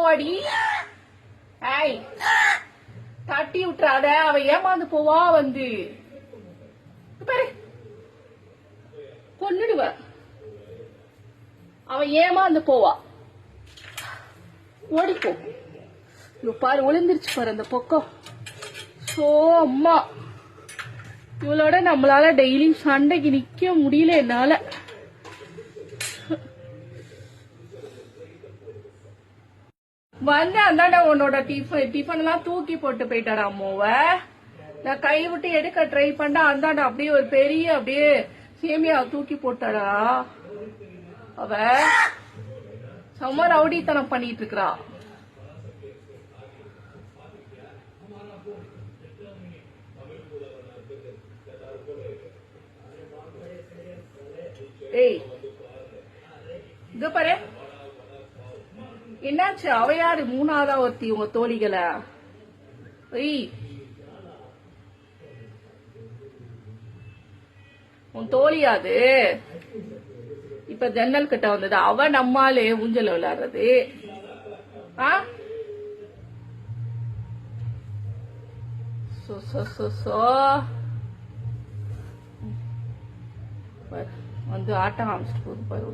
போவாடி. ஏய் தட்டி விட்டுறாத, அவ ஏமாந்து போவா வந்து பாரு, கொன்னுடுவ. அவ ஏமாந்து போவா, ஓடிப்போ. பாரு ஒளிந்துருச்சு பாரு அந்த பக்கம். சோ அம்மா, இவளோட நம்மளால டெய்லி சண்டைக்கு நிக்க முடியல என்னால. வந்து அந்தாண்ட உன்னோட டிஃபன் எல்லாம் தூக்கி போட்டு போயிட்டாடா அம்மாவ. நான் கை விட்டு எடுக்க ட்ரை பண்ண, அந்தாண்ட அப்படியே ஒரு பெரிய அப்படியே சேமியா தூக்கி போட்டாடா. அவ செம்ம ரவுடித்தனம் பண்ணிட்டு இருக்கிறா. ஏய் இது பாரு, என்னாச்சு? அவ யாரு? மூணாவதா ஒருத்தி உங்க தோழிகளை? உன் தோழியாது இப்ப ஜன்னல் கிட்ட வந்தது. அவ நம்மாலே ஊஞ்சல் விளையாடுறது. வந்து ஆட்டம் காமிச்சிட்டு போகுது பாரு.